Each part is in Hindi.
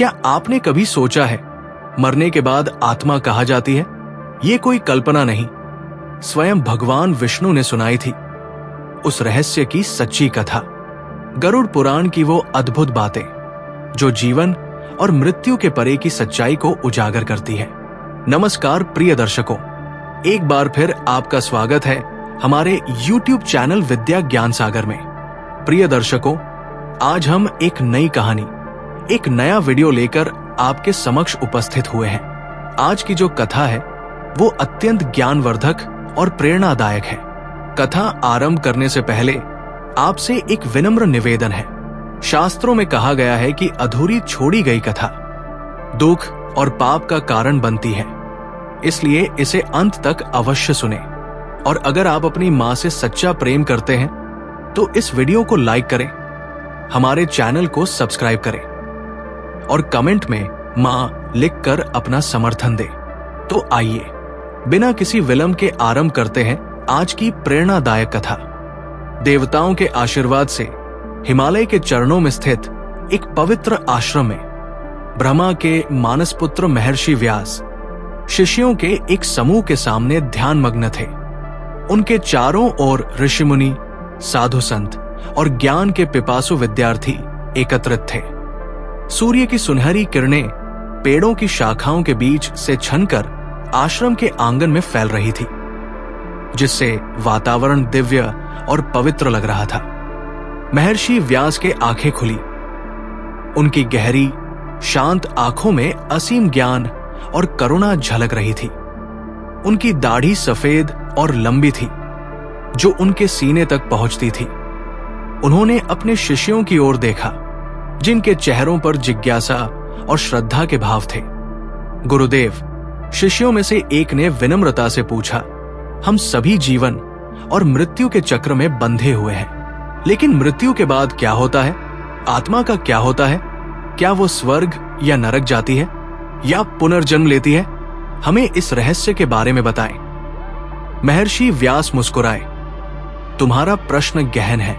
क्या आपने कभी सोचा है मरने के बाद आत्मा कहा जाती है? ये कोई कल्पना नहीं, स्वयं भगवान विष्णु ने सुनाई थी उस रहस्य की सच्ची कथा, गरुड़ पुराण की वो अद्भुत बातें जो जीवन और मृत्यु के परे की सच्चाई को उजागर करती है। नमस्कार प्रिय दर्शकों, एक बार फिर आपका स्वागत है हमारे YouTube चैनल विद्या ज्ञान सागर में। प्रिय दर्शकों, आज हम एक नई कहानी, एक नया वीडियो लेकर आपके समक्ष उपस्थित हुए हैं। आज की जो कथा है वो अत्यंत ज्ञानवर्धक और प्रेरणादायक है। कथा आरंभ करने से पहले आपसे एक विनम्र निवेदन है। शास्त्रों में कहा गया है कि अधूरी छोड़ी गई कथा दुख और पाप का कारण बनती है, इसलिए इसे अंत तक अवश्य सुने। और अगर आप अपनी मां से सच्चा प्रेम करते हैं तो इस वीडियो को लाइक करें, हमारे चैनल को सब्सक्राइब करें और कमेंट में मां लिखकर अपना समर्थन दें। तो आइए बिना किसी विलंब के आरंभ करते हैं आज की प्रेरणादायक कथा। देवताओं के आशीर्वाद से हिमालय के चरणों में स्थित एक पवित्र आश्रम में ब्रह्मा के मानसपुत्र महर्षि व्यास शिष्यों के एक समूह के सामने ध्यान मग्न थे। उनके चारों ओर ऋषि मुनि, साधु संत और ज्ञान के पिपासु विद्यार्थी एकत्रित थे। सूर्य की सुनहरी किरणें पेड़ों की शाखाओं के बीच से छनकर आश्रम के आंगन में फैल रही थी, जिससे वातावरण दिव्य और पवित्र लग रहा था। महर्षि व्यास के आंखें खुली। उनकी गहरी शांत आंखों में असीम ज्ञान और करुणा झलक रही थी। उनकी दाढ़ी सफेद और लंबी थी जो उनके सीने तक पहुंचती थी। उन्होंने अपने शिष्यों की ओर देखा जिनके चेहरों पर जिज्ञासा और श्रद्धा के भाव थे। गुरुदेव, शिष्यों में से एक ने विनम्रता से पूछा, हम सभी जीवन और मृत्यु के चक्र में बंधे हुए हैं, लेकिन मृत्यु के बाद क्या होता है? आत्मा का क्या होता है? क्या वो स्वर्ग या नरक जाती है या पुनर्जन्म लेती है? हमें इस रहस्य के बारे में बताएं। महर्षि व्यास मुस्कुराए। तुम्हारा प्रश्न गहन है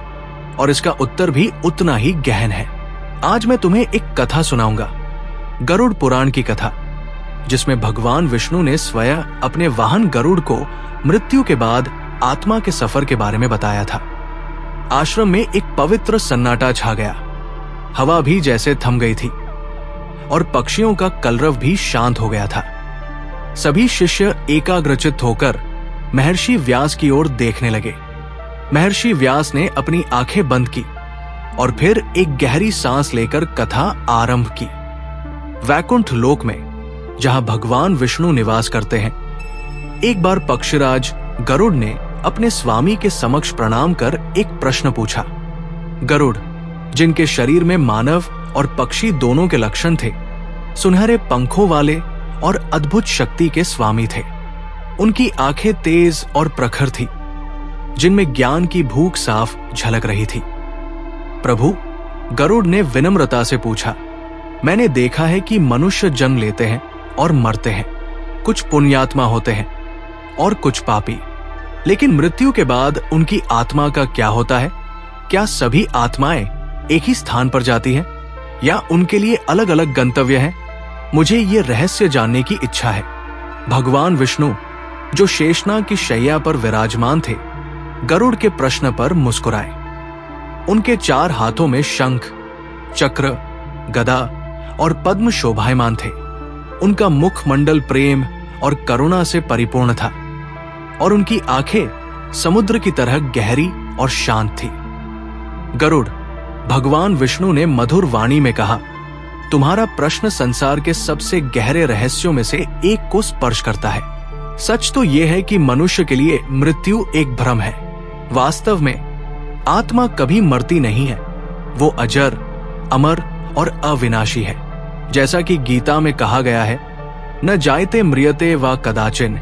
और इसका उत्तर भी उतना ही गहन है। आज मैं तुम्हें एक कथा सुनाऊंगा, गरुड़ पुराण की कथा, जिसमें भगवान विष्णु ने स्वयं अपने वाहन गरुड़ को मृत्यु के बाद आत्मा के सफर के बारे में बताया था। आश्रम में एक पवित्र सन्नाटा छा गया। हवा भी जैसे थम गई थी और पक्षियों का कलरव भी शांत हो गया था। सभी शिष्य एकाग्रचित्त होकर महर्षि व्यास की ओर देखने लगे। महर्षि व्यास ने अपनी आंखें बंद की और फिर एक गहरी सांस लेकर कथा आरंभ की। वैकुंठ लोक में, जहां भगवान विष्णु निवास करते हैं, एक बार पक्षीराज गरुड़ ने अपने स्वामी के समक्ष प्रणाम कर एक प्रश्न पूछा। गरुड़, जिनके शरीर में मानव और पक्षी दोनों के लक्षण थे, सुनहरे पंखों वाले और अद्भुत शक्ति के स्वामी थे। उनकी आंखें तेज और प्रखर थी, जिनमें ज्ञान की भूख साफ झलक रही थी। प्रभु, गरुड़ ने विनम्रता से पूछा, मैंने देखा है कि मनुष्य जन्म लेते हैं और मरते हैं। कुछ पुण्यात्मा होते हैं और कुछ पापी, लेकिन मृत्यु के बाद उनकी आत्मा का क्या होता है? क्या सभी आत्माएं एक ही स्थान पर जाती हैं या उनके लिए अलग अलग गंतव्य हैं? मुझे ये रहस्य जानने की इच्छा है। भगवान विष्णु, जो शेषनाग की शैया पर विराजमान थे, गरुड़ के प्रश्न पर मुस्कुराए। उनके 4 हाथों में शंख, चक्र, गदा और पद्म शोभायमान थे। उनका मुखमंडल प्रेम और करुणा से परिपूर्ण था और उनकी आंखें समुद्र की तरह गहरी और शांत थी। गरुड़, भगवान विष्णु ने मधुर वाणी में कहा, तुम्हारा प्रश्न संसार के सबसे गहरे रहस्यों में से एक को स्पर्श करता है। सच तो यह है कि मनुष्य के लिए मृत्यु एक भ्रम है। वास्तव में आत्मा कभी मरती नहीं है। वो अजर, अमर और अविनाशी है। जैसा कि गीता में कहा गया है, न जायते म्रियते व कदाचिन,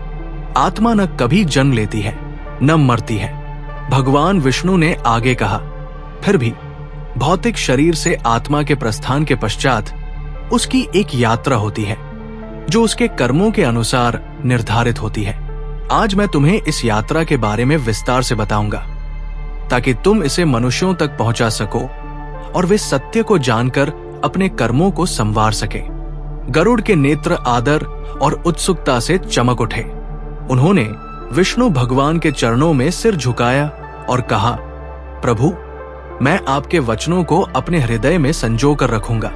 आत्मा न कभी जन्म लेती है न मरती है। भगवान विष्णु ने आगे कहा, फिर भी भौतिक शरीर से आत्मा के प्रस्थान के पश्चात उसकी एक यात्रा होती है जो उसके कर्मों के अनुसार निर्धारित होती है। आज मैं तुम्हें इस यात्रा के बारे में विस्तार से बताऊंगा ताकि तुम इसे मनुष्यों तक पहुंचा सको और वे सत्य को जानकर अपने कर्मों को संवार सके। गरुड़ के नेत्र आदर और उत्सुकता से चमक उठे। उन्होंने विष्णु भगवान के चरणों में सिर झुकाया और कहा, प्रभु, मैं आपके वचनों को अपने हृदय में संजो कर रखूंगा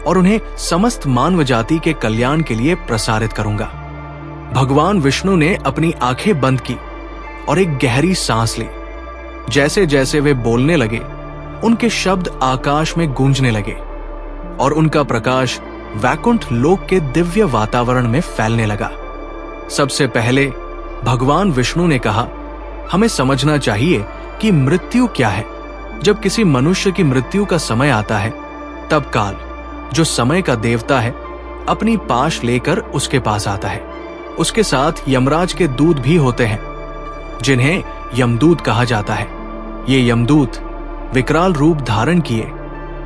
और उन्हें समस्त मानव जाति के कल्याण के लिए प्रसारित करूंगा। भगवान विष्णु ने अपनी आंखें बंद की और एक गहरी सांस ली। जैसे जैसे वे बोलने लगे, उनके शब्द आकाश में गूंजने लगे और उनका प्रकाश वैकुंठ लोक के दिव्य वातावरण में फैलने लगा। सबसे पहले भगवान विष्णु ने कहा, हमें समझना चाहिए कि मृत्यु क्या है। जब किसी मनुष्य की मृत्यु का समय आता है, तब काल, जो समय का देवता है, अपनी पाश लेकर उसके पास आता है। उसके साथ यमराज के दूत भी होते हैं, जिन्हें यमदूत कहा जाता है। ये यमदूत विकराल रूप धारण किए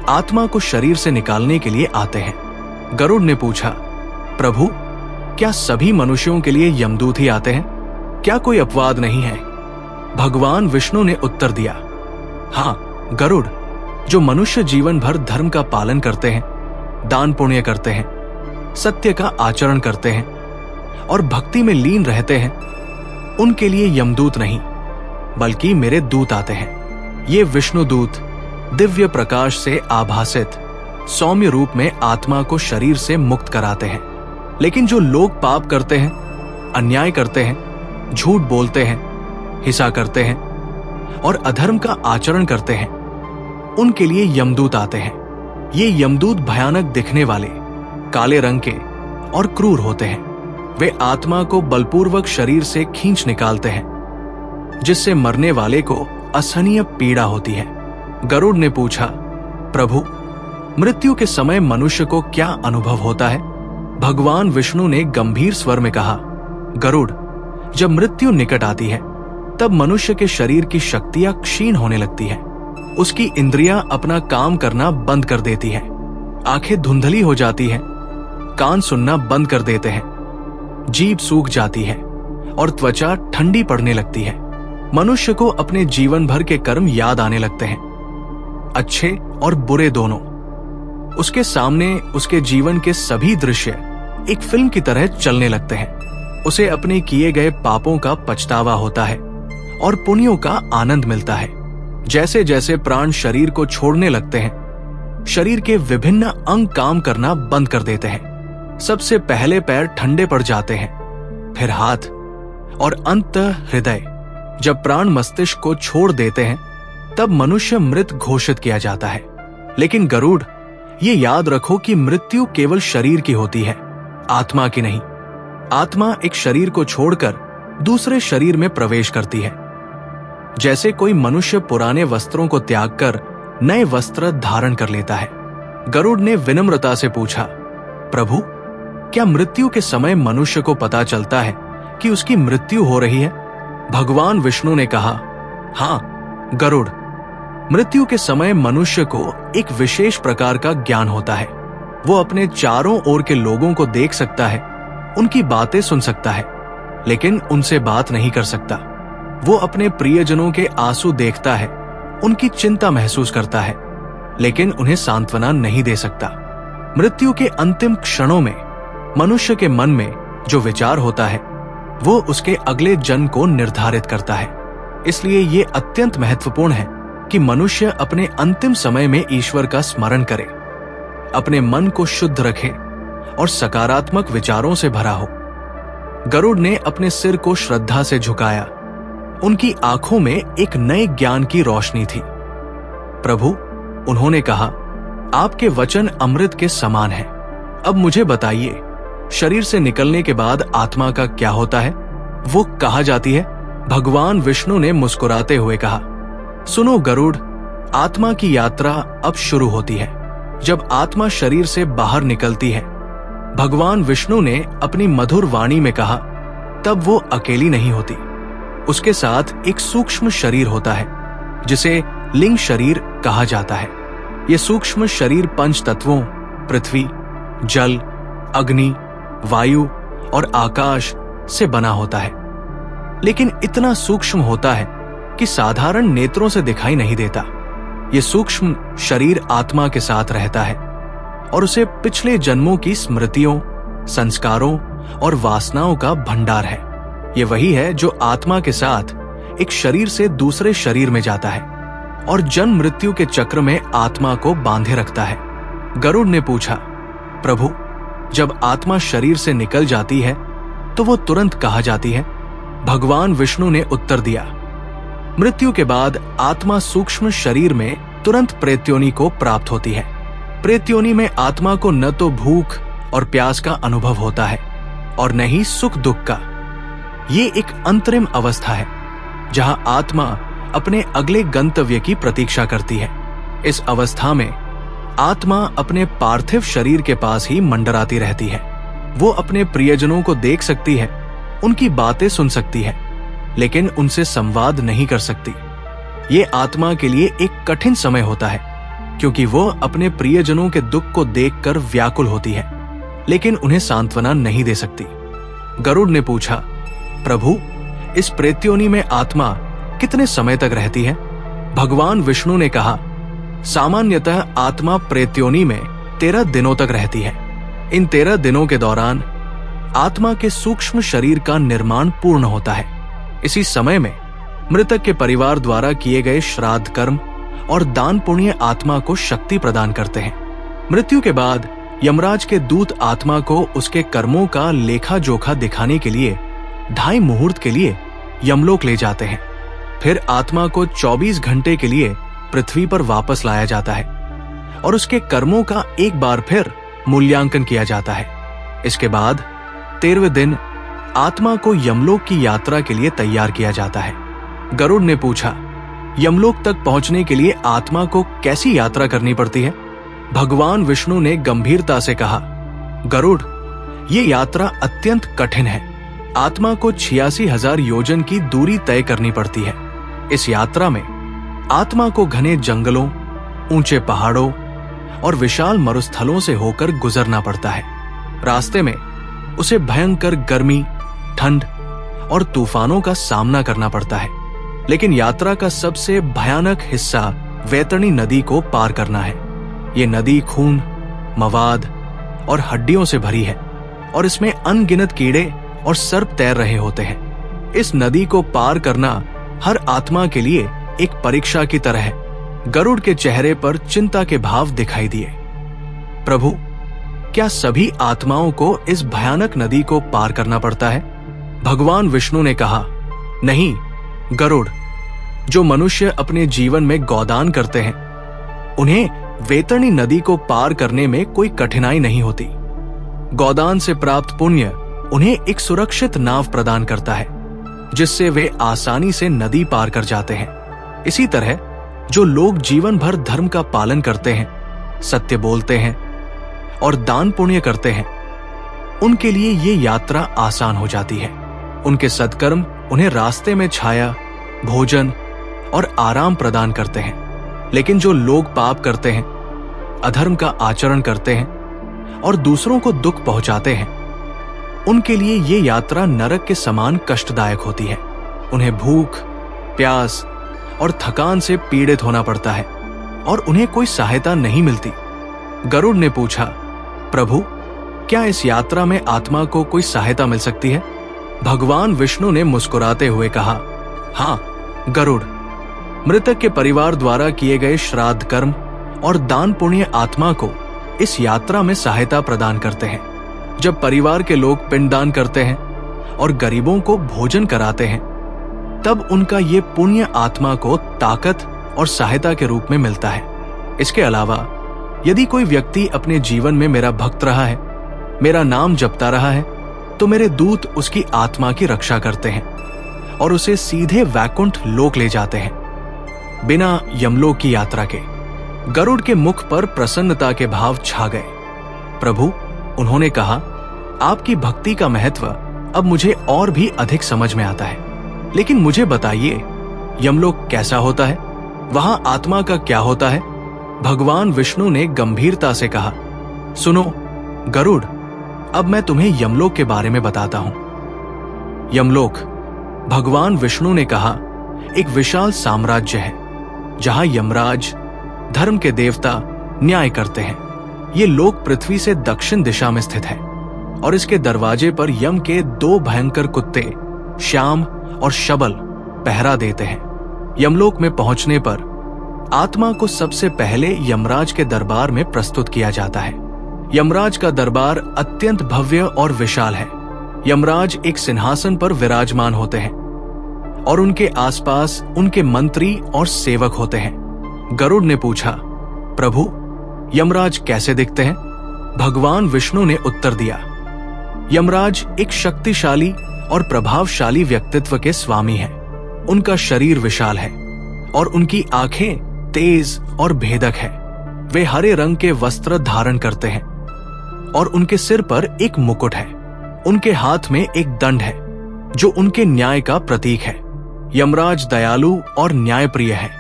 आत्मा को शरीर से निकालने के लिए आते हैं। गरुड़ ने पूछा, प्रभु, क्या सभी मनुष्यों के लिए यमदूत ही आते हैं? क्या कोई अपवाद नहीं है? भगवान विष्णु ने उत्तर दिया, हाँ गरुड़, जो मनुष्य जीवन भर धर्म का पालन करते हैं, दान पुण्य करते हैं, सत्य का आचरण करते हैं और भक्ति में लीन रहते हैं, उनके लिए यमदूत नहीं बल्कि मेरे दूत आते हैं। ये विष्णु दूत दिव्य प्रकाश से आभासित सौम्य रूप में आत्मा को शरीर से मुक्त कराते हैं। लेकिन जो लोग पाप करते हैं, अन्याय करते हैं, झूठ बोलते हैं, हिंसा करते हैं और अधर्म का आचरण करते हैं, उनके लिए यमदूत आते हैं। ये यमदूत भयानक दिखने वाले, काले रंग के और क्रूर होते हैं। वे आत्मा को बलपूर्वक शरीर से खींच निकालते हैं, जिससे मरने वाले को असहनीय पीड़ा होती है। गरुड़ ने पूछा, प्रभु, मृत्यु के समय मनुष्य को क्या अनुभव होता है? भगवान विष्णु ने गंभीर स्वर में कहा, गरुड़, जब मृत्यु निकट आती है, तब मनुष्य के शरीर की शक्तियां क्षीण होने लगती है। उसकी इंद्रियां अपना काम करना बंद कर देती हैं, आंखें धुंधली हो जाती हैं, कान सुनना बंद कर देते हैं, जीभ सूख जाती है और त्वचा ठंडी पड़ने लगती है। मनुष्य को अपने जीवन भर के कर्म याद आने लगते हैं, अच्छे और बुरे दोनों। उसके सामने उसके जीवन के सभी दृश्य एक फिल्म की तरह चलने लगते हैं। उसे अपने किए गए पापों का पछतावा होता है और पुण्यों का आनंद मिलता है। जैसे जैसे प्राण शरीर को छोड़ने लगते हैं, शरीर के विभिन्न अंग काम करना बंद कर देते हैं। सबसे पहले पैर ठंडे पड़ जाते हैं, फिर हाथ और अंततः हृदय। जब प्राण मस्तिष्क को छोड़ देते हैं, तब मनुष्य मृत घोषित किया जाता है। लेकिन गरुड़, ये याद रखो कि मृत्यु केवल शरीर की होती है, आत्मा की नहीं। आत्मा एक शरीर को छोड़कर दूसरे शरीर में प्रवेश करती है। जैसे कोई मनुष्य पुराने वस्त्रों को त्याग कर नए वस्त्र धारण कर लेता है। गरुड़ ने विनम्रता से पूछा, प्रभु, क्या मृत्यु के समय मनुष्य को पता चलता है कि उसकी मृत्यु हो रही है? भगवान विष्णु ने कहा, हाँ गरुड़, मृत्यु के समय मनुष्य को एक विशेष प्रकार का ज्ञान होता है। वो अपने चारों ओर के लोगों को देख सकता है, उनकी बातें सुन सकता है, लेकिन उनसे बात नहीं कर सकता। वो अपने प्रियजनों के आंसू देखता है, उनकी चिंता महसूस करता है, लेकिन उन्हें सांत्वना नहीं दे सकता। मृत्यु के अंतिम क्षणों में मनुष्य के मन में जो विचार होता है, वो उसके अगले जन्म को निर्धारित करता है। इसलिए ये अत्यंत महत्वपूर्ण है कि मनुष्य अपने अंतिम समय में ईश्वर का स्मरण करे, अपने मन को शुद्ध रखे और सकारात्मक विचारों से भरा हो। गरुड़ ने अपने सिर को श्रद्धा से झुकाया। उनकी आंखों में एक नए ज्ञान की रोशनी थी। प्रभु, उन्होंने कहा, आपके वचन अमृत के समान हैं। अब मुझे बताइए, शरीर से निकलने के बाद आत्मा का क्या होता है? वो कहाँ जाती है? भगवान विष्णु ने मुस्कुराते हुए कहा, सुनो गरुड़, आत्मा की यात्रा अब शुरू होती है। जब आत्मा शरीर से बाहर निकलती है, भगवान विष्णु ने अपनी मधुर वाणी में कहा, तब वो अकेली नहीं होती। उसके साथ एक सूक्ष्म शरीर होता है, जिसे लिंग शरीर कहा जाता है। ये सूक्ष्म शरीर पंच तत्वों पृथ्वी, जल, अग्नि, वायु और आकाश से बना होता है, लेकिन इतना सूक्ष्म होता है कि साधारण नेत्रों से दिखाई नहीं देता। ये सूक्ष्म शरीर आत्मा के साथ रहता है और उसे पिछले जन्मों की स्मृतियों, संस्कारों और वासनाओं का भंडार है। ये वही है जो आत्मा के साथ एक शरीर से दूसरे शरीर में जाता है और जन्म मृत्यु के चक्र में आत्मा को बांधे रखता है। गरुड़ ने पूछा, प्रभु, जब आत्मा शरीर से निकल जाती है तो वो तुरंत कहाँ जाती है? भगवान विष्णु ने उत्तर दिया, मृत्यु के बाद आत्मा सूक्ष्म शरीर में तुरंत प्रेत्योनि को प्राप्त होती है। प्रेत्योनि में आत्मा को न तो भूख और प्यास का अनुभव होता है और न ही सुख दुख का। ये एक अंतरिम अवस्था है जहां आत्मा अपने अगले गंतव्य की प्रतीक्षा करती है। इस अवस्था में आत्मा अपने पार्थिव शरीर के पास ही मंडराती रहती है। वो अपने प्रियजनों को देख सकती है, उनकी बातें सुन सकती है, लेकिन उनसे संवाद नहीं कर सकती। ये आत्मा के लिए एक कठिन समय होता है, क्योंकि वो अपने प्रियजनों के दुख को देखकर व्याकुल होती है, लेकिन उन्हें सांत्वना नहीं दे सकती। गरुड़ ने पूछा, प्रभु, इस प्रेत्योनि में आत्मा कितने समय तक रहती है? भगवान विष्णु ने कहा, सामान्यतः आत्मा प्रेत्योनि में 13 दिनों तक रहती है। इन 13 दिनों के दौरान आत्मा के सूक्ष्म शरीर का निर्माण पूर्ण होता है। इसी समय में मृतक के परिवार द्वारा किए गए श्राद्ध कर्म और दान पुण्य आत्मा को शक्ति प्रदान करते हैं। मृत्यु के बाद यमराज के दूत आत्मा को उसके कर्मों का लेखा जोखा दिखाने के लिए 2.5 मुहूर्त के लिए यमलोक ले जाते हैं। फिर आत्मा को 24 घंटे के लिए पृथ्वी पर वापस लाया जाता है और उसके कर्मों का एक बार फिर मूल्यांकन किया जाता है। इसके बाद 13वें दिन आत्मा को यमलोक की यात्रा के लिए तैयार किया जाता है। गरुड़ ने पूछा, यमलोक तक पहुंचने के लिए आत्मा को कैसी यात्रा करनी पड़ती है? भगवान विष्णु ने गंभीरता से कहा, गरुड़, ये यात्रा अत्यंत कठिन है। आत्मा को 86,000 योजन की दूरी तय करनी पड़ती है। इस यात्रा में आत्मा को घने जंगलों, ऊंचे पहाड़ों और विशाल मरुस्थलों से होकर गुजरना पड़ता है। रास्ते में उसे भयंकर गर्मी, ठंड और तूफानों का सामना करना पड़ता है। लेकिन यात्रा का सबसे भयानक हिस्सा वैतरणी नदी को पार करना है। ये नदी खून, मवाद और हड्डियों से भरी है और इसमें अनगिनत कीड़े और सर्प तैर रहे होते हैं। इस नदी को पार करना हर आत्मा के लिए एक परीक्षा की तरह है। गरुड़ के चेहरे पर चिंता के भाव दिखाई दिए। प्रभु, क्या सभी आत्माओं को इस भयानक नदी को पार करना पड़ता है? भगवान विष्णु ने कहा, नहीं गरुड़, जो मनुष्य अपने जीवन में गोदान करते हैं उन्हें वैतरणी नदी को पार करने में कोई कठिनाई नहीं होती। गोदान से प्राप्त पुण्य उन्हें एक सुरक्षित नाव प्रदान करता है जिससे वे आसानी से नदी पार कर जाते हैं। इसी तरह जो लोग जीवन भर धर्म का पालन करते हैं, सत्य बोलते हैं और दान पुण्य करते हैं, उनके लिए ये यात्रा आसान हो जाती है। उनके सत्कर्म उन्हें रास्ते में छाया, भोजन और आराम प्रदान करते हैं। लेकिन जो लोग पाप करते हैं, अधर्म का आचरण करते हैं और दूसरों को दुख पहुंचाते हैं, उनके लिए ये यात्रा नरक के समान कष्टदायक होती है। उन्हें भूख, प्यास और थकान से पीड़ित होना पड़ता है और उन्हें कोई सहायता नहीं मिलती। गरुड़ ने पूछा, प्रभु, क्या इस यात्रा में आत्मा को कोई सहायता मिल सकती है? भगवान विष्णु ने मुस्कुराते हुए कहा, हाँ गरुड़, मृतक के परिवार द्वारा किए गए श्राद्ध कर्म और दान पुण्य आत्मा को इस यात्रा में सहायता प्रदान करते हैं। जब परिवार के लोग पिंडदान करते हैं और गरीबों को भोजन कराते हैं, तब उनका ये पुण्य आत्मा को ताकत और सहायता के रूप में मिलता है। इसके अलावा यदि कोई व्यक्ति अपने जीवन में मेरा भक्त रहा है, मेरा नाम जपता रहा है, तो मेरे दूत उसकी आत्मा की रक्षा करते हैं और उसे सीधे वैकुंठ लोक ले जाते हैं, बिना यमलोक की यात्रा के। गरुड़ के मुख पर प्रसन्नता के भाव छा गए। प्रभु, उन्होंने कहा, आपकी भक्ति का महत्व अब मुझे और भी अधिक समझ में आता है। लेकिन मुझे बताइए, यमलोक कैसा होता है? वहां आत्मा का क्या होता है? भगवान विष्णु ने गंभीरता से कहा, सुनो गरुड़, अब मैं तुम्हें यमलोक के बारे में बताता हूं। यमलोक, भगवान विष्णु ने कहा, एक विशाल साम्राज्य है जहां यमराज, धर्म के देवता, न्याय करते हैं। ये लोक पृथ्वी से दक्षिण दिशा में स्थित है और इसके दरवाजे पर यम के 2 भयंकर कुत्ते श्याम और शबल पहरा देते हैं। यमलोक में पहुंचने पर आत्मा को सबसे पहले यमराज के दरबार में प्रस्तुत किया जाता है। यमराज का दरबार अत्यंत भव्य और विशाल है। यमराज एक सिंहासन पर विराजमान होते हैं और उनके आसपास उनके मंत्री और सेवक होते हैं। गरुड़ ने पूछा, प्रभु, यमराज कैसे दिखते हैं? भगवान विष्णु ने उत्तर दिया, यमराज एक शक्तिशाली और प्रभावशाली व्यक्तित्व के स्वामी हैं। उनका शरीर विशाल है और उनकी आंखें तेज और भेदक है। वे हरे रंग के वस्त्र धारण करते हैं और उनके सिर पर एक मुकुट है। उनके हाथ में एक दंड है जो उनके न्याय का प्रतीक है। यमराज दयालु और न्यायप्रिय है।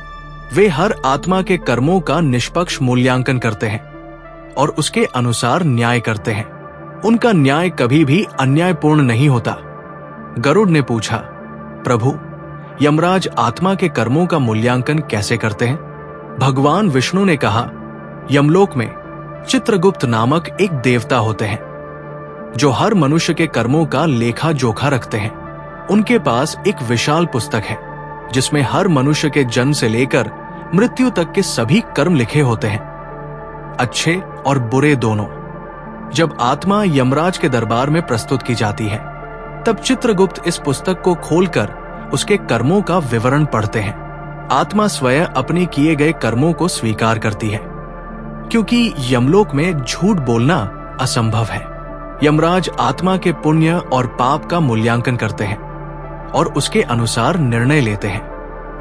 वे हर आत्मा के कर्मों का निष्पक्ष मूल्यांकन करते हैं और उसके अनुसार न्याय करते हैं। उनका न्याय कभी भी अन्यायपूर्ण नहीं होता। गरुड़ ने पूछा, प्रभु, यमराज आत्मा के कर्मों का मूल्यांकन कैसे करते हैं? भगवान विष्णु ने कहा, यमलोक में चित्रगुप्त नामक एक देवता होते हैं जो हर मनुष्य के कर्मों का लेखा जोखा रखते हैं। उनके पास एक विशाल पुस्तक है जिसमें हर मनुष्य के जन्म से लेकर मृत्यु तक के सभी कर्म लिखे होते हैं, अच्छे और बुरे दोनों। जब आत्मा यमराज के दरबार में प्रस्तुत की जाती है तब चित्रगुप्त इस पुस्तक को खोलकर उसके कर्मों का विवरण पढ़ते हैं। आत्मा स्वयं अपने किए गए कर्मों को स्वीकार करती है क्योंकि यमलोक में झूठ बोलना असंभव है। यमराज आत्मा के पुण्य और पाप का मूल्यांकन करते हैं और उसके अनुसार निर्णय लेते हैं।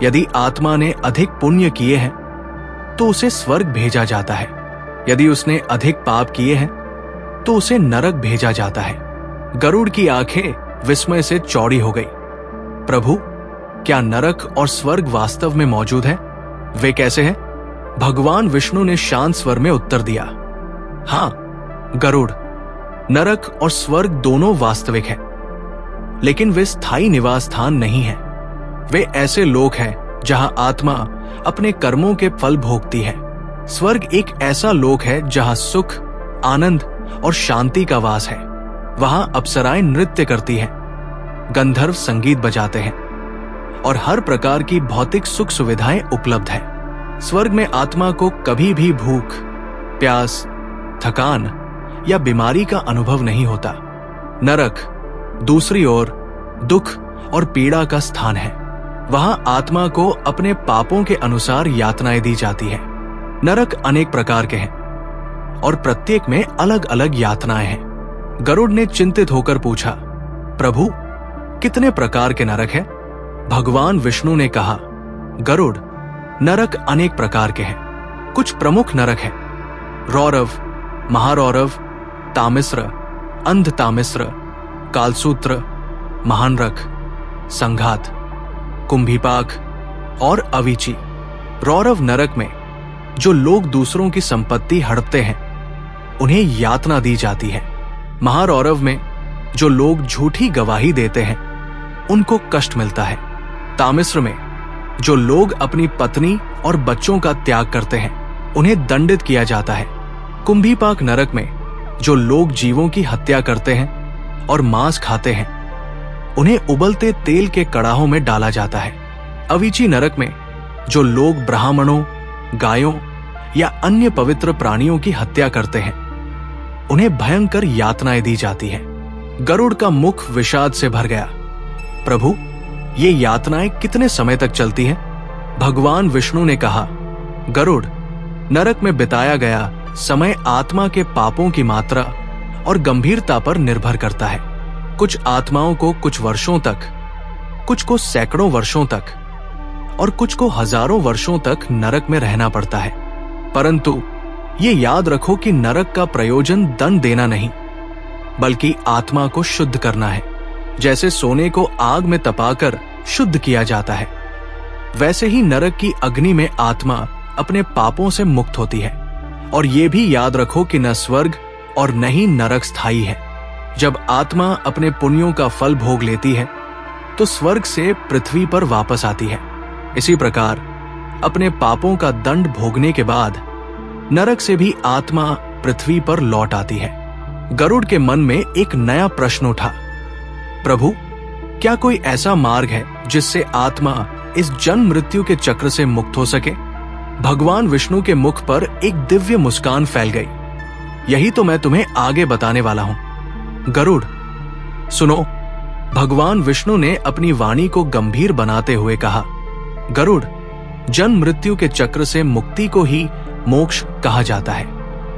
यदि आत्मा ने अधिक पुण्य किए हैं तो उसे स्वर्ग भेजा जाता है। यदि उसने अधिक पाप किए हैं तो उसे नरक भेजा जाता है। गरुड़ की आंखें विस्मय से चौड़ी हो गई। प्रभु, क्या नरक और स्वर्ग वास्तव में मौजूद है? वे कैसे हैं? भगवान विष्णु ने शांत स्वर में उत्तर दिया, हाँ गरुड़, नरक और स्वर्ग दोनों वास्तविक हैं, लेकिन वे स्थायी निवास स्थान नहीं हैं। वे ऐसे लोक हैं जहां आत्मा अपने कर्मों के फल भोगती है। स्वर्ग एक ऐसा लोक है जहां सुख, आनंद और शांति का वास है। वहां अप्सराएं नृत्य करती हैं, गंधर्व संगीत बजाते हैं और हर प्रकार की भौतिक सुख सुविधाएं उपलब्ध है। स्वर्ग में आत्मा को कभी भी भूख, प्यास, थकान या बीमारी का अनुभव नहीं होता। नरक दूसरी ओर दुख और पीड़ा का स्थान है। वहां आत्मा को अपने पापों के अनुसार यातनाएं दी जाती है। नरक अनेक प्रकार के हैं और प्रत्येक में अलग अलग यातनाएं हैं। गरुड़ ने चिंतित होकर पूछा, प्रभु, कितने प्रकार के नरक हैं? भगवान विष्णु ने कहा, गरुड़, नरक अनेक प्रकार के हैं। कुछ प्रमुख नरक हैं, रौरव, महारौरव, तामिस्र, अंध तामिस्र, कालसूत्र, महानरक, संघात, कुंभीपाक और अवीची। रौरव नरक में जो लोग दूसरों की संपत्ति हड़पते हैं उन्हें यातना दी जाती है। महारौरव में जो लोग झूठी गवाही देते हैं उनको कष्ट मिलता है। तामिस्र में जो लोग अपनी पत्नी और बच्चों का त्याग करते हैं उन्हें दंडित किया जाता है। कुंभीपाक नरक में जो लोग जीवों की हत्या करते हैं और मांस खाते हैं उन्हें उबलते तेल के कड़ाहों में डाला जाता है। अवीची नरक में जो लोग ब्राह्मणों, गायों या अन्य पवित्र प्राणियों की हत्या करते हैं उन्हें भयंकर यातनाएं दी जाती हैं। गरुड़ का मुख विषाद से भर गया। प्रभु, ये यातनाएं कितने समय तक चलती हैं? भगवान विष्णु ने कहा, गरुड़, नरक में बिताया गया समय आत्मा के पापों की मात्रा और गंभीरता पर निर्भर करता है। कुछ आत्माओं को कुछ वर्षों तक, कुछ को सैकड़ों वर्षों तक और कुछ को हजारों वर्षों तक नरक में रहना पड़ता है। परंतु ये याद रखो कि नरक का प्रयोजन दंड देना नहीं बल्कि आत्मा को शुद्ध करना है। जैसे सोने को आग में तपाकर शुद्ध किया जाता है, वैसे ही नरक की अग्नि में आत्मा अपने पापों से मुक्त होती है। और ये भी याद रखो कि न स्वर्ग और न ही नरक स्थायी है। जब आत्मा अपने पुण्यों का फल भोग लेती है तो स्वर्ग से पृथ्वी पर वापस आती है। इसी प्रकार अपने पापों का दंड भोगने के बाद नरक से भी आत्मा पृथ्वी पर लौट आती है। गरुड़ के मन में एक नया प्रश्न उठा, प्रभु, क्या कोई ऐसा मार्ग है जिससे आत्मा इस जन्म मृत्यु के चक्र से मुक्त हो सके? भगवान विष्णु के मुख पर एक दिव्य मुस्कान फैल गई। यही तो मैं तुम्हें आगे बताने वाला हूं। गरुड़, सुनो। भगवान विष्णु ने अपनी वाणी को गंभीर बनाते हुए कहा, गरुड़, जन्म मृत्यु के चक्र से मुक्ति को ही मोक्ष कहा जाता है।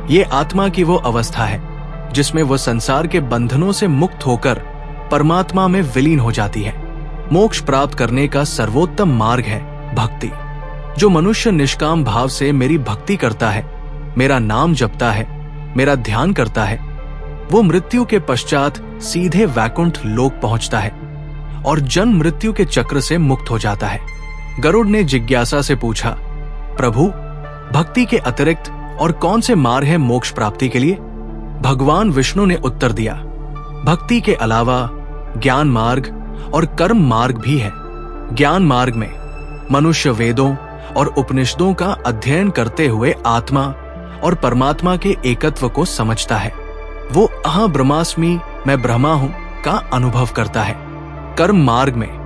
ये आत्मा की वो अवस्था है जिसमें वह संसार के बंधनों से मुक्त होकर परमात्मा में विलीन हो जाती है। मोक्ष प्राप्त करने का सर्वोत्तम मार्ग है भक्ति। जो मनुष्य निष्काम भाव से मेरी भक्ति करता है, मेरा नाम जपता है, मेरा ध्यान करता है, वो मृत्यु के पश्चात सीधे वैकुंठ लोक पहुंचता है और जन्म मृत्यु के चक्र से मुक्त हो जाता है। गरुड़ ने जिज्ञासा से पूछा, प्रभु, भक्ति के अतिरिक्त और कौन से मार्ग है मोक्ष प्राप्ति के लिए? भगवान विष्णु ने उत्तर दिया, भक्ति के अलावा ज्ञान मार्ग और कर्म मार्ग भी है। ज्ञान मार्ग में मनुष्य वेदों और उपनिषदों का अध्ययन करते हुए आत्मा और परमात्मा के एकत्व को समझता है। वो अहं ब्रह्मास्मि, मैं ब्रह्मा हूं का अनुभव करता है। कर्म मार्ग में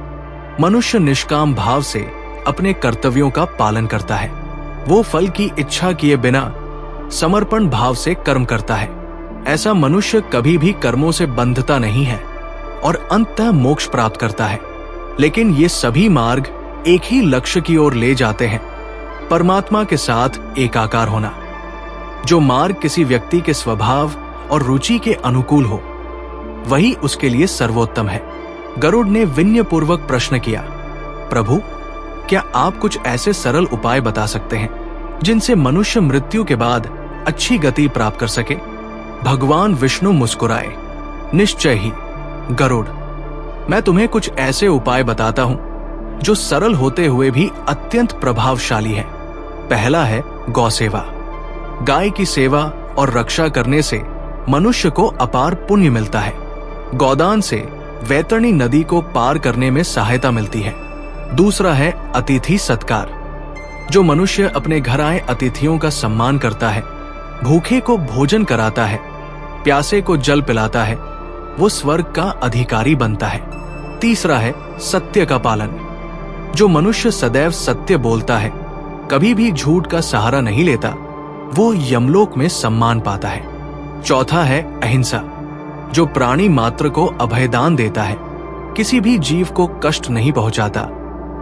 मनुष्य निष्काम भाव से अपने कर्तव्यों का पालन करता है। वो फल की इच्छा किए बिना समर्पण भाव से कर्म करता है। ऐसा मनुष्य कभी भी कर्मों से बंधता नहीं है और अंततः मोक्ष प्राप्त करता है। लेकिन ये सभी मार्ग एक ही लक्ष्य की ओर ले जाते हैं, परमात्मा के साथ एकाकार होना। जो मार्ग किसी व्यक्ति के स्वभाव और रुचि के अनुकूल हो, वही उसके लिए सर्वोत्तम है। गरुड़ ने विनयपूर्वक प्रश्न किया, प्रभु, क्या आप कुछ ऐसे सरल उपाय बता सकते हैं जिनसे मनुष्य मृत्यु के बाद अच्छी गति प्राप्त कर सके? भगवान विष्णु मुस्कुराए, निश्चय ही गरुड़, मैं तुम्हें कुछ ऐसे उपाय बताता हूं जो सरल होते हुए भी अत्यंत प्रभावशाली है। पहला है गौ सेवा। गाय की सेवा और रक्षा करने से मनुष्य को अपार पुण्य मिलता है। गौदान से वैतरणी नदी को पार करने में सहायता मिलती है। दूसरा है अतिथि सत्कार। जो मनुष्य अपने घर आए अतिथियों का सम्मान करता है, भूखे को भोजन कराता है, प्यासे को जल पिलाता है, वो स्वर्ग का अधिकारी बनता है। तीसरा है सत्य का पालन। जो मनुष्य सदैव सत्य बोलता है, कभी भी झूठ का सहारा नहीं लेता, वो यमलोक में सम्मान पाता है। चौथा है अहिंसा। जो प्राणी मात्र को अभयदान देता है, किसी भी जीव को कष्ट नहीं पहुंचाता,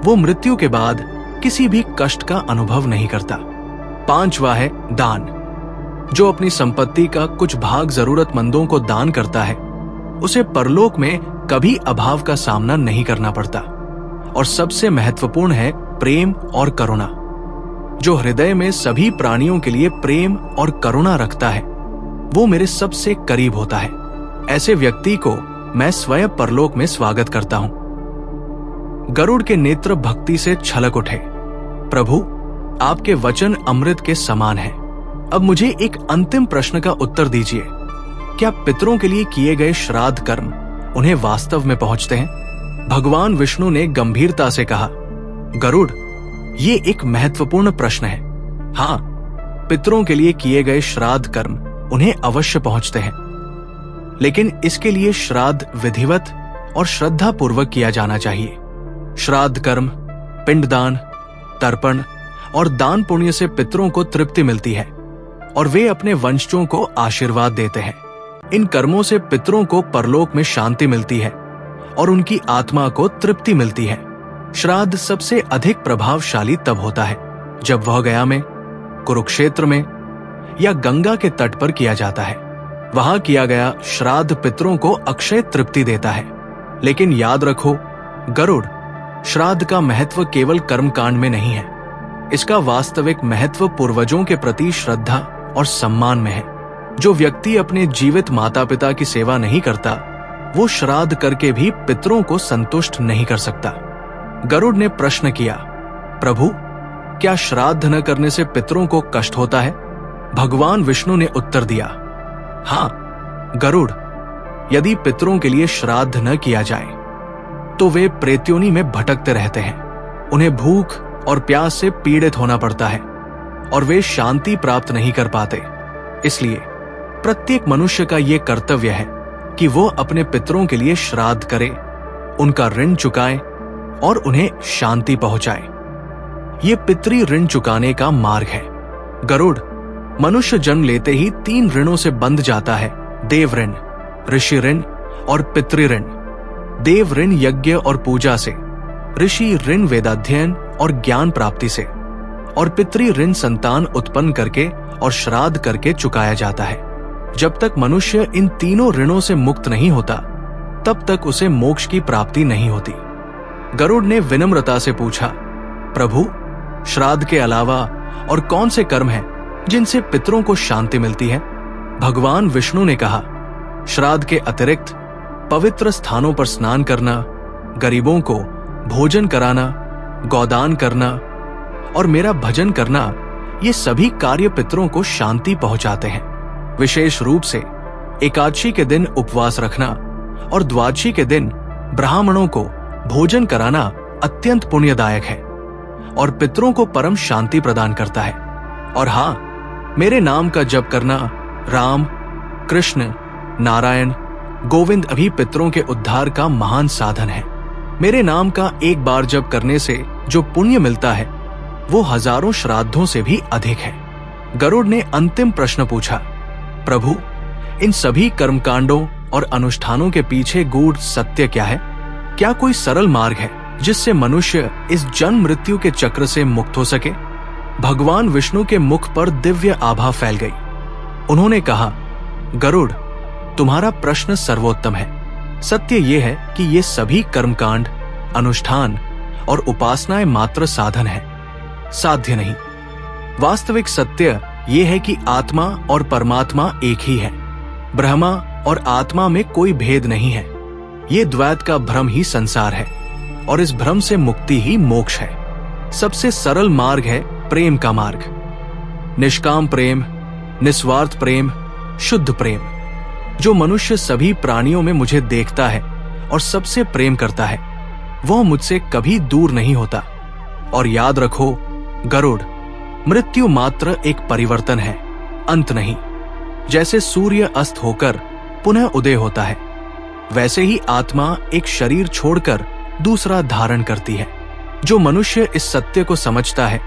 वो मृत्यु के बाद किसी भी कष्ट का अनुभव नहीं करता। पांचवा है दान। जो अपनी संपत्ति का कुछ भाग जरूरतमंदों को दान करता है, उसे परलोक में कभी अभाव का सामना नहीं करना पड़ता। और सबसे महत्वपूर्ण है प्रेम और करुणा। जो हृदय में सभी प्राणियों के लिए प्रेम और करुणा रखता है, वो मेरे सबसे करीब होता है। ऐसे व्यक्ति को मैं स्वयं परलोक में स्वागत करता हूं। गरुड़ के नेत्र भक्ति से छलक उठे, प्रभु, आपके वचन अमृत के समान है। अब मुझे एक अंतिम प्रश्न का उत्तर दीजिए। क्या पितरों के लिए किए गए श्राद्ध कर्म उन्हें वास्तव में पहुंचते हैं? भगवान विष्णु ने गंभीरता से कहा, गरुड़, ये एक महत्वपूर्ण प्रश्न है। हाँ, पितरों के लिए किए गए श्राद्ध कर्म उन्हें अवश्य पहुंचते हैं, लेकिन इसके लिए श्राद्ध विधिवत और श्रद्धा पूर्वक किया जाना चाहिए। श्राद्ध कर्म, पिंडदान, तर्पण और दान पुण्य से पितरों को तृप्ति मिलती है और वे अपने वंशजों को आशीर्वाद देते हैं। इन कर्मों से पितरों को परलोक में शांति मिलती है और उनकी आत्मा को तृप्ति मिलती है। श्राद्ध सबसे अधिक प्रभावशाली तब होता है जब वह गया में, कुरुक्षेत्र में या गंगा के तट पर किया जाता है। वहां किया गया श्राद्ध पितरों को अक्षय तृप्ति देता है। लेकिन याद रखो गरुड़, श्राद्ध का महत्व केवल कर्मकांड में नहीं है। इसका वास्तविक महत्व पूर्वजों के प्रति श्रद्धा और सम्मान में है। जो व्यक्ति अपने जीवित माता पिता की सेवा नहीं करता, वो श्राद्ध करके भी पितरों को संतुष्ट नहीं कर सकता। गरुड़ ने प्रश्न किया, प्रभु, क्या श्राद्ध न करने से पितरों को कष्ट होता है? भगवान विष्णु ने उत्तर दिया, हाँ गरुड़, यदि पितरों के लिए श्राद्ध न किया जाए तो वे प्रेत्योनि में भटकते रहते हैं। उन्हें भूख और प्यास से पीड़ित होना पड़ता है और वे शांति प्राप्त नहीं कर पाते। इसलिए प्रत्येक मनुष्य का यह कर्तव्य है कि वो अपने पितरों के लिए श्राद्ध करे, उनका ऋण चुकाए और उन्हें शांति पहुंचाए। ये पितरी ऋण चुकाने का मार्ग है। गरुड़ मनुष्य जन्म लेते ही 3 ऋणों से बंध जाता है: देव ऋण, ऋषि ऋण और पितृ ऋण। देव ऋण यज्ञ और पूजा से, ऋषि ऋण वेदाध्ययन और ज्ञान प्राप्ति से, और पितृ ऋण संतान उत्पन्न करके और श्राद्ध करके चुकाया जाता है। जब तक मनुष्य इन तीनों ऋणों से मुक्त नहीं होता, तब तक उसे मोक्ष की प्राप्ति नहीं होती। गरुड़ ने विनम्रता से पूछा, प्रभु, श्राद्ध के अलावा और कौन से कर्म हैं जिनसे पितरों को शांति मिलती है? भगवान विष्णु ने कहा, श्राद्ध के अतिरिक्त पवित्र स्थानों पर स्नान करना, गरीबों को भोजन कराना, गौदान करना और मेरा भजन करना, ये सभी कार्य पितरों को शांति पहुंचाते हैं। विशेष रूप से एकादशी के दिन उपवास रखना और द्वादशी के दिन ब्राह्मणों को भोजन कराना अत्यंत पुण्यदायक है और पितरों को परम शांति प्रदान करता है। और हाँ, मेरे नाम का जप करना, राम, कृष्ण, नारायण, गोविंद अभी पितरों के उद्धार का महान साधन है। मेरे नाम का एक बार जप करने से जो पुण्य मिलता है वो हजारों श्राद्धों से भी अधिक है। गरुड़ ने अंतिम प्रश्न पूछा, प्रभु, इन सभी कर्मकांडों और अनुष्ठानों के पीछे गूढ़ सत्य क्या है? क्या कोई सरल मार्ग है जिससे मनुष्य इस जन्म मृत्यु के चक्र से मुक्त हो सके? भगवान विष्णु के मुख पर दिव्य आभा फैल गई। उन्होंने कहा, गरुड़, तुम्हारा प्रश्न सर्वोत्तम है। सत्य यह है कि ये सभी कर्मकांड, अनुष्ठान और उपासनाएं मात्र साधन है, साध्य नहीं। वास्तविक सत्य यह है कि आत्मा और परमात्मा एक ही है। ब्रह्मा और आत्मा में कोई भेद नहीं है। ये द्वैत का भ्रम ही संसार है और इस भ्रम से मुक्ति ही मोक्ष है। सबसे सरल मार्ग है प्रेम का मार्ग। निष्काम प्रेम, निस्वार्थ प्रेम, शुद्ध प्रेम। जो मनुष्य सभी प्राणियों में मुझे देखता है और सबसे प्रेम करता है, वह मुझसे कभी दूर नहीं होता। और याद रखो गरुड़, मृत्यु मात्र एक परिवर्तन है, अंत नहीं। जैसे सूर्य अस्त होकर पुनः उदय होता है, वैसे ही आत्मा एक शरीर छोड़कर दूसरा धारण करती है। जो मनुष्य इस सत्य को समझता है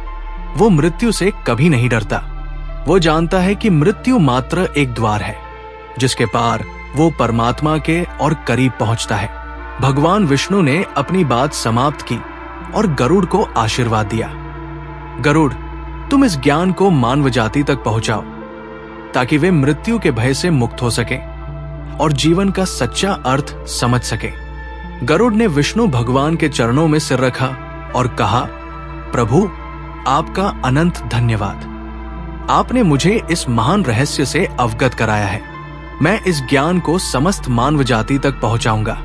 वो मृत्यु से कभी नहीं डरता। वो जानता है कि मृत्यु मात्र एक द्वार है जिसके पार वो परमात्मा के और करीब पहुंचता है। भगवान विष्णु ने अपनी बात समाप्त की और गरुड़ को आशीर्वाद दिया। गरुड़, तुम इस ज्ञान को मानव जाति तक पहुंचाओ ताकि वे मृत्यु के भय से मुक्त हो सके और जीवन का सच्चा अर्थ समझ सके। गरुड़ ने विष्णु भगवान के चरणों में सिर रखा और कहा, प्रभु, आपका अनंत धन्यवाद। आपने मुझे इस महान रहस्य से अवगत कराया है। मैं इस ज्ञान को समस्त मानव जाति तक पहुंचाऊंगा।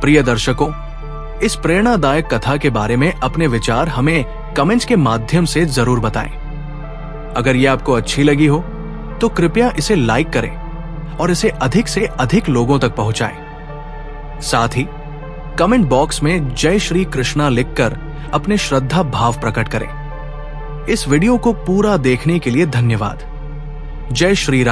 प्रिय दर्शकों, इस प्रेरणादायक कथा के बारे में अपने विचार हमें कमेंट्स के माध्यम से जरूर बताएं। अगर ये आपको अच्छी लगी हो तो कृपया इसे लाइक करें और इसे अधिक से अधिक लोगों तक पहुंचाएं। साथ ही कमेंट बॉक्स में जय श्री कृष्णा लिखकर अपने श्रद्धा भाव प्रकट करें। इस वीडियो को पूरा देखने के लिए धन्यवाद। जय श्री राम।